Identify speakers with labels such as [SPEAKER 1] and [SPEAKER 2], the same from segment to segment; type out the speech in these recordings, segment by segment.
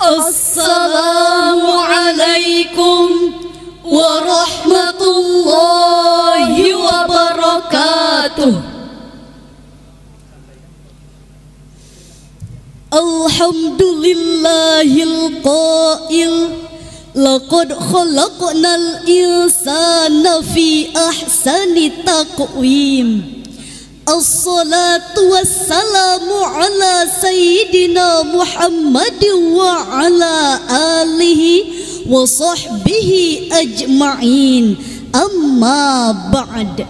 [SPEAKER 1] Assalamualaikum warahmatullahi wabarakatuh. Alhamdulillahil qail laqad khalaqnal insana fi ahsani taqwim. Assalatu wassalamu ala sayyidina Muhammad wa ala alihi wa sahbihi ajma'in. Amma ba'd.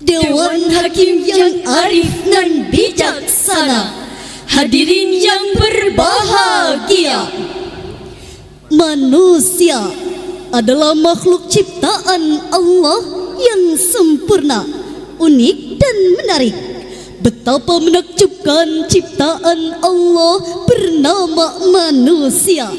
[SPEAKER 1] Dewan Hakim yang arif dan bijaksana, hadirin yang berbahagia. Manusia adalah makhluk ciptaan Allah yang sempurna, unik dan menarik. Betapa menakjubkan ciptaan Allah bernama manusia.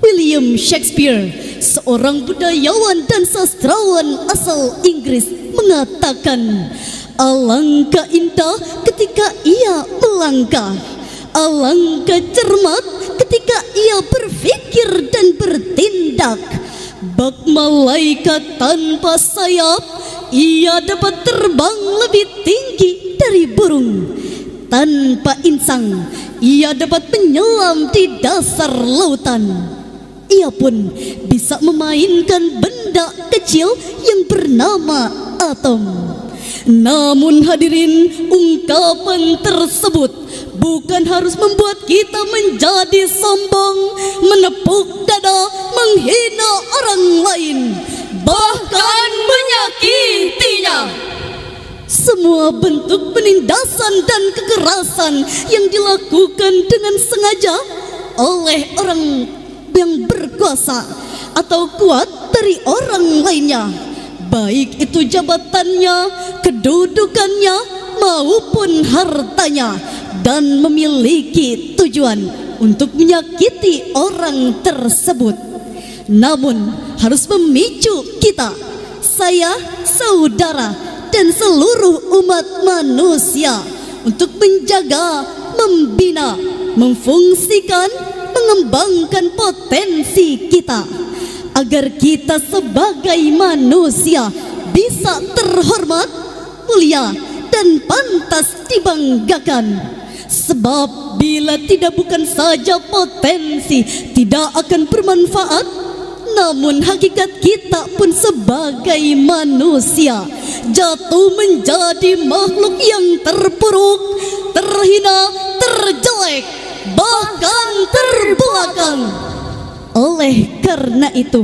[SPEAKER 1] William Shakespeare, seorang budayawan dan sastrawan asal Inggris, mengatakan, alangkah indah ketika ia melangkah, alangkah cermat ketika ia berpikir dan bertindak. Bak malaikat tanpa sayap, ia dapat terbang lebih tinggi dari burung. Tanpa insang, ia dapat menyelam di dasar lautan. Ia pun bisa memainkan benda kecil yang bernama atom. Namun hadirin, ungkapan tersebut bukan harus membuat kita menjadi sombong, menepuk dada, menghina orang lain, bahkan menyakitinya. Semua bentuk penindasan dan kekerasan yang dilakukan dengan sengaja oleh orang yang berkuasa atau kuat dari orang lainnya, baik itu jabatannya, kedudukannya, maupun hartanya, dan memiliki tujuan untuk menyakiti orang tersebut, namun harus memicu kita, saya, saudara, dan seluruh umat manusia untuk menjaga, membina, memfungsikan, mengembangkan potensi kita, agar kita sebagai manusia bisa terhormat, mulia, dan pantas dibanggakan. Sebab bila tidak, bukan saja potensi tidak akan bermanfaat, namun hakikat kita pun sebagai manusia jatuh menjadi makhluk yang terpuruk, terhina, terjelek, bahkan terbelakang. Oleh karena itu,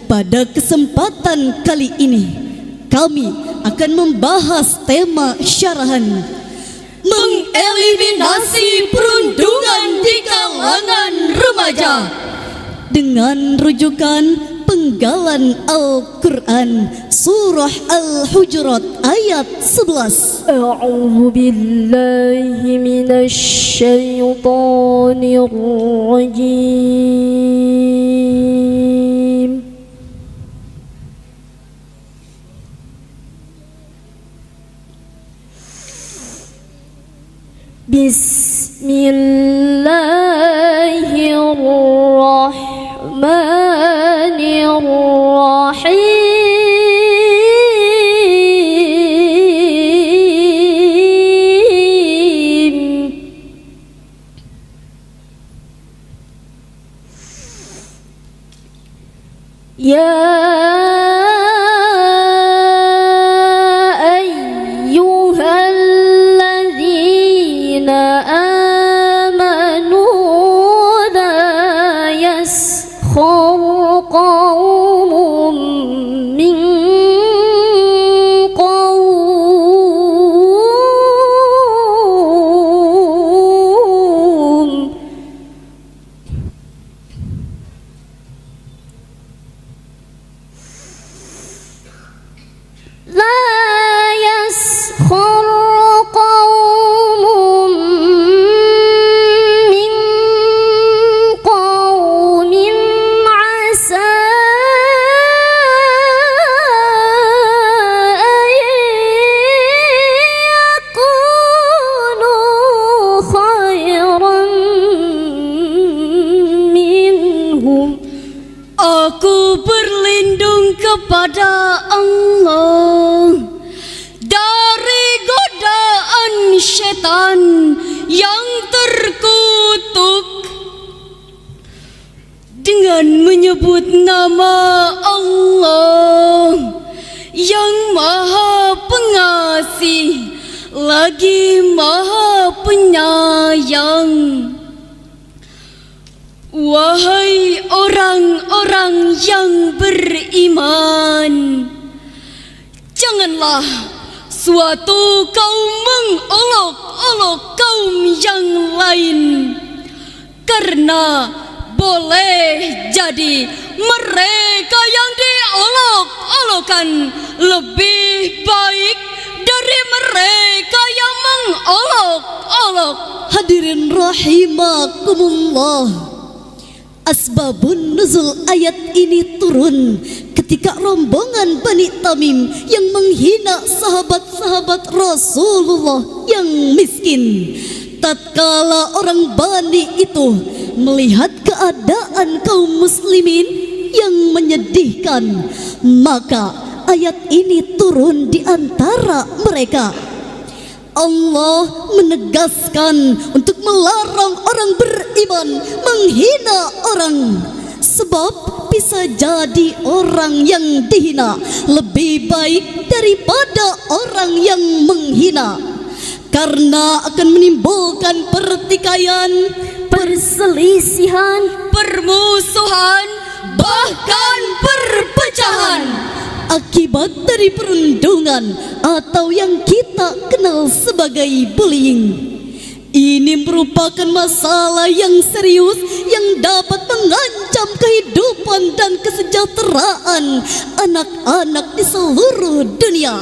[SPEAKER 1] pada kesempatan kali ini kami akan membahas tema syarahan mengeliminasi perundungan di kalangan remaja dengan rujukan penggalan Al-Quran Surah Al-Hujurat ayat 11.
[SPEAKER 2] A'udzu billahi minasy syaithanir rajim. Bismillahirrahmanirrahim. Ya
[SPEAKER 1] kepada Allah dari godaan syaitan yang terkutuk dengan menyebut nama Allah yang Maha Pengasih lagi Maha Penyayang. Wahai orang-orang yang beriman, janganlah suatu kaum mengolok-olok kaum yang lain, karena boleh jadi mereka yang diolok-olokan lebih baik dari mereka yang mengolok-olok.
[SPEAKER 2] Hadirin rahimakumullah, asbabun nuzul ayat ini turun ketika rombongan Bani Tamim yang menghina sahabat-sahabat Rasulullah yang miskin. Tatkala orang Bani itu melihat keadaan kaum muslimin yang menyedihkan, maka ayat ini turun di antara mereka. Allah menegaskan untuk melarang orang beriman menghina orang, sebab bisa jadi orang yang dihina lebih baik daripada orang yang menghina, karena akan menimbulkan pertikaian, perselisihan,
[SPEAKER 1] permusuhan, bahkan perpecahan
[SPEAKER 2] akibat dari perundungan atau yang kita kenal sebagai bullying. Ini merupakan masalah yang serius yang dapat mengancam kehidupan dan kesejahteraan anak-anak di seluruh dunia.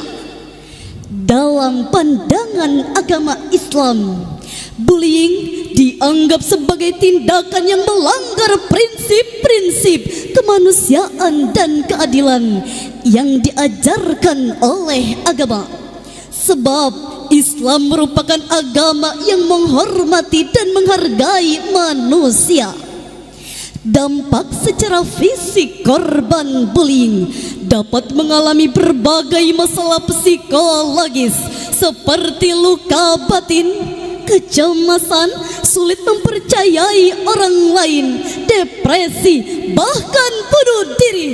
[SPEAKER 2] Dalam pandangan agama Islam, bullying dianggap sebagai tindakan yang melanggar prinsip-prinsip kemanusiaan dan keadilan yang diajarkan oleh agama. Sebab Islam merupakan agama yang menghormati dan menghargai manusia. Dampak secara fisik korban bullying dapat mengalami berbagai masalah psikologis seperti luka batin, kecemasan, sulit mempercayai orang lain, depresi, bahkan bunuh diri,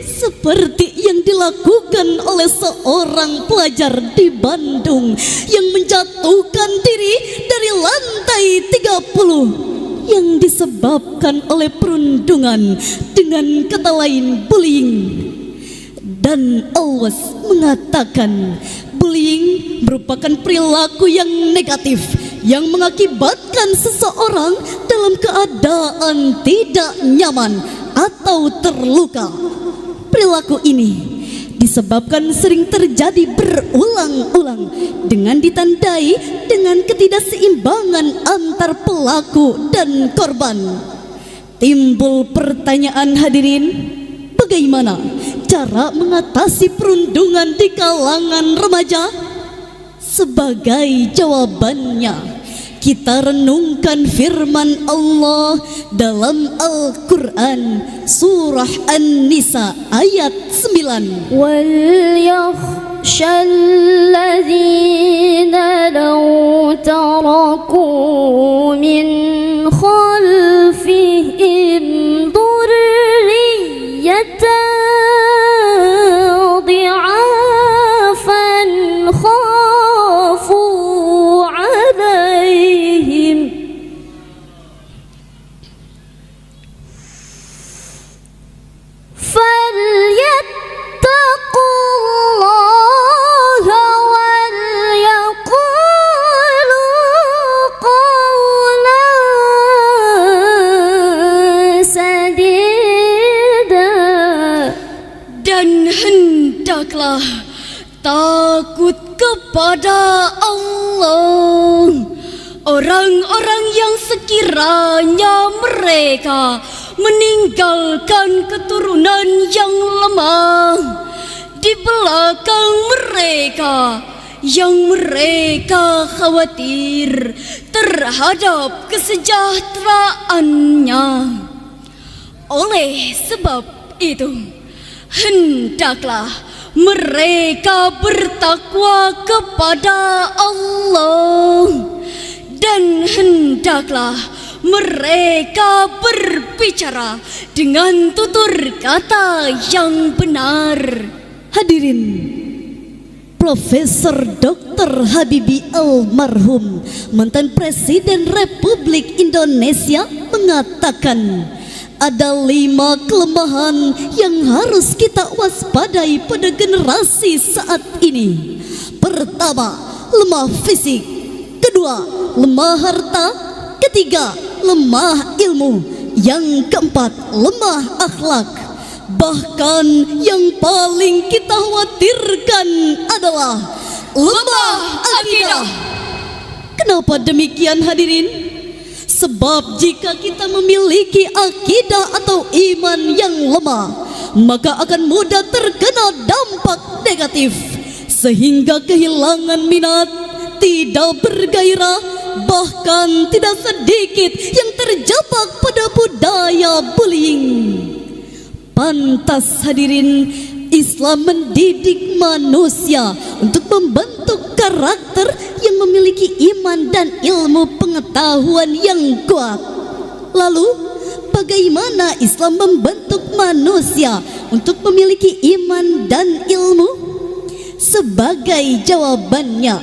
[SPEAKER 2] seperti yang dilakukan oleh seorang pelajar di Bandung yang menjatuhkan diri dari lantai 30 yang disebabkan oleh perundungan, dengan kata lain bullying. Dan Allah mengatakan bullying merupakan perilaku yang negatif yang mengakibatkan seseorang dalam keadaan tidak nyaman atau terluka. Perilaku ini disebabkan sering terjadi berulang-ulang dengan ditandai dengan ketidakseimbangan antar pelaku dan korban. Timbul pertanyaan hadirin, bagaimana cara mengatasi perundungan di kalangan remaja? Sebagai jawabannya, kita renungkan firman Allah dalam Al-Quran surah An-Nisa ayat 9.
[SPEAKER 3] وَلْيَخْشَ الَّذِينَ لَوْ تَرَكُوا مِنْ خَلْفِهِمْ ذُرِّيَّةً ضِعَافًا خَافُوا عَلَيْهِمْ فَلْيَتَّقُوا اللَّهَ وَلْيَقُولُوا قَوْلًا سَدِيدًا.
[SPEAKER 1] Dan hendaklah takut kepada Allah orang-orang yang sekiranya mereka meninggalkan keturunan yang lemah di belakang mereka, yang mereka khawatir terhadap kesejahteraannya. Oleh sebab itu, hendaklah mereka bertakwa kepada Allah, dan hendaklah mereka berbicara dengan tutur kata yang benar.
[SPEAKER 2] Hadirin, Profesor Dr. Habibie almarhum, mantan Presiden Republik Indonesia, mengatakan ada 5 kelemahan yang harus kita waspadai pada generasi saat ini. Pertama, lemah fisik. Kedua, lemah harta. Ketiga, lemah ilmu. Yang keempat, lemah akhlak. Bahkan yang paling kita khawatirkan adalah lemah akidah. Kenapa demikian, hadirin? Sebab jika kita memiliki akidah atau iman yang lemah, maka akan mudah terkena dampak negatif, sehingga kehilangan minat, tidak bergairah, bahkan tidak sedikit yang terjebak pada budaya bullying. Pantas, hadirin, Islam mendidik manusia untuk membentuk karakter yang memiliki iman dan ilmu pengetahuan yang kuat. Lalu, bagaimana Islam membentuk manusia untuk memiliki iman dan ilmu? Sebagai jawabannya,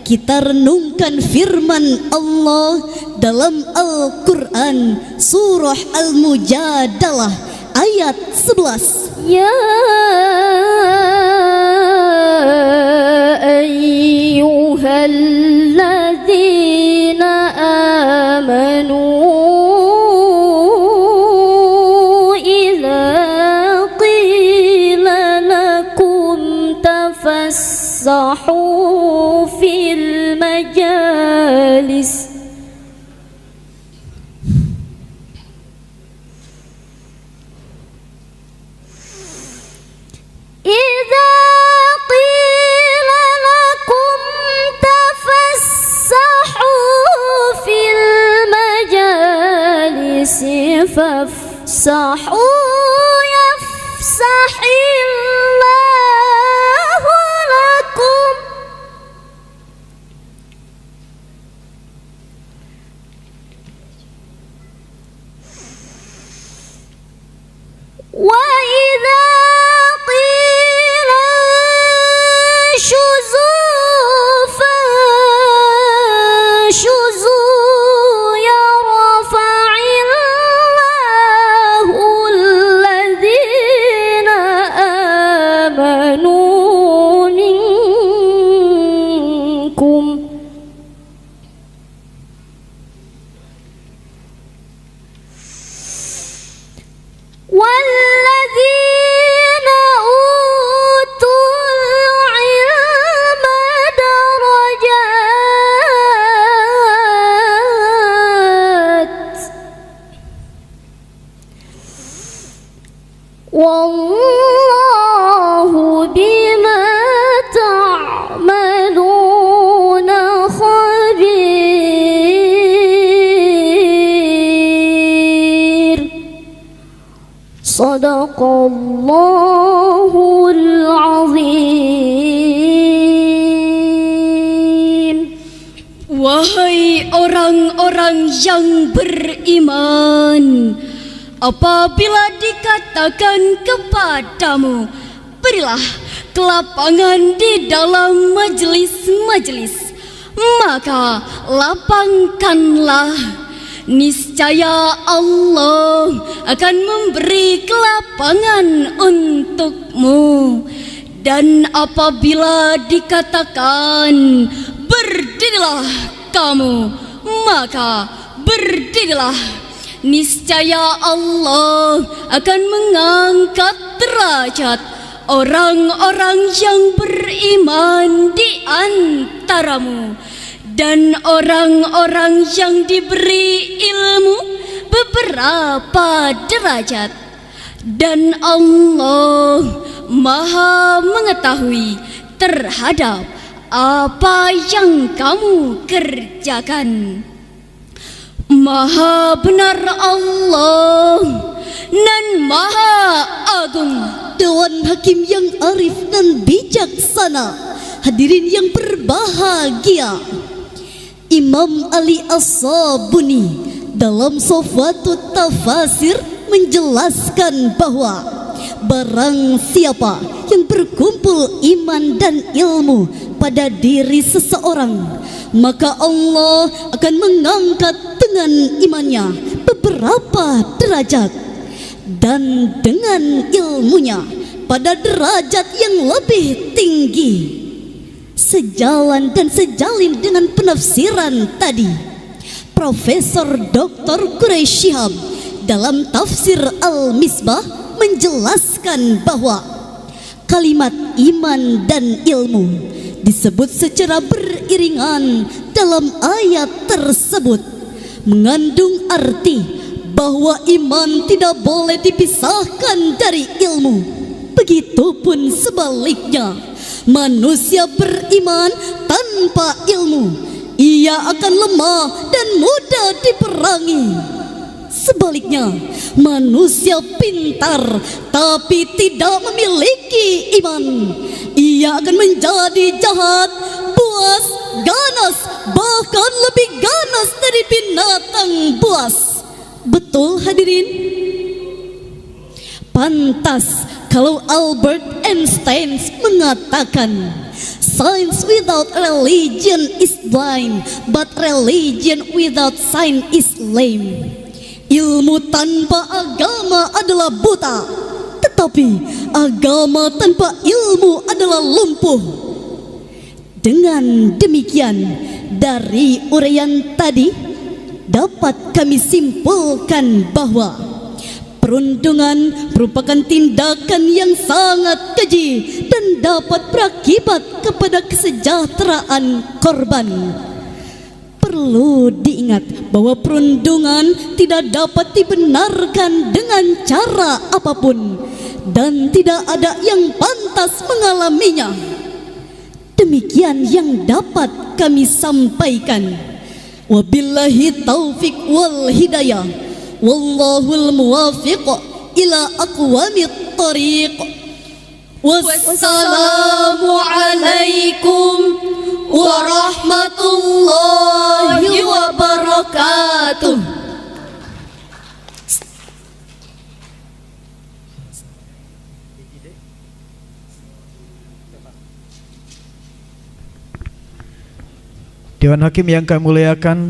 [SPEAKER 2] kita renungkan firman Allah dalam Al-Quran surah Al-Mujadalah ayat 11.
[SPEAKER 3] Ya ayyuhalladzina amanu idza qila lakum tafassahu fil majalis fafsahu yafsahillahu lakum wa idza qila shuzu fashuzu wallahu bima ta'maluna khabir. Sadaqallahul azim.
[SPEAKER 1] Wahai orang-orang yang beriman, apabila dikatakan kepadamu, berilah kelapangan di dalam majelis-majelis, maka lapangkanlah. Niscaya Allah akan memberi kelapangan untukmu. Dan apabila dikatakan berdirilah kamu, maka berdirilah. Niscaya Allah akan mengangkat derajat orang-orang yang beriman di antaramu, dan orang-orang yang diberi ilmu beberapa derajat. Dan Allah Maha mengetahui terhadap apa yang kamu kerjakan. Maha benar Allah dan Maha Agung.
[SPEAKER 2] Dewan Hakim yang arif dan bijaksana, hadirin yang berbahagia, Imam Ali As-Sabuni dalam Sofwatut Tafasir menjelaskan bahwa barang siapa yang berkumpul iman dan ilmu pada diri seseorang, maka Allah akan mengangkat dengan imannya beberapa derajat, dan dengan ilmunya pada derajat yang lebih tinggi. Sejalan dan sejalin dengan penafsiran tadi, Profesor Dr. Quraish Shihab dalam tafsir Al-Misbah menjelaskan bahwa kalimat iman dan ilmu disebut secara beriringan dalam ayat tersebut, mengandung arti bahwa iman tidak boleh dipisahkan dari ilmu. Begitupun sebaliknya, manusia beriman tanpa ilmu, ia akan lemah dan mudah diperangi. Sebaliknya, manusia pintar tapi tidak memiliki iman, ia akan menjadi jahat, buas, ganas, bahkan lebih ganas dari binatang buas. Betul hadirin? Pantas kalau Albert Einstein mengatakan, science without religion is blind, but religion without science is lame. Ilmu tanpa agama adalah buta, tetapi agama tanpa ilmu adalah lumpuh. Dengan demikian, dari uraian tadi dapat kami simpulkan bahwa perundungan merupakan tindakan yang sangat keji dan dapat berakibat kepada kesejahteraan korban. Perlu diingat bahwa perundungan tidak dapat dibenarkan dengan cara apapun, dan tidak ada yang pantas mengalaminya. Demikian yang dapat kami sampaikan. Wabillahi taufiq wal hidayah, wallahul muwafiq ila aqwamit thariq. Wassalamu alaikum warahmatullahi wabarakatuh.
[SPEAKER 4] Dewan Hakim yang kami muliakan,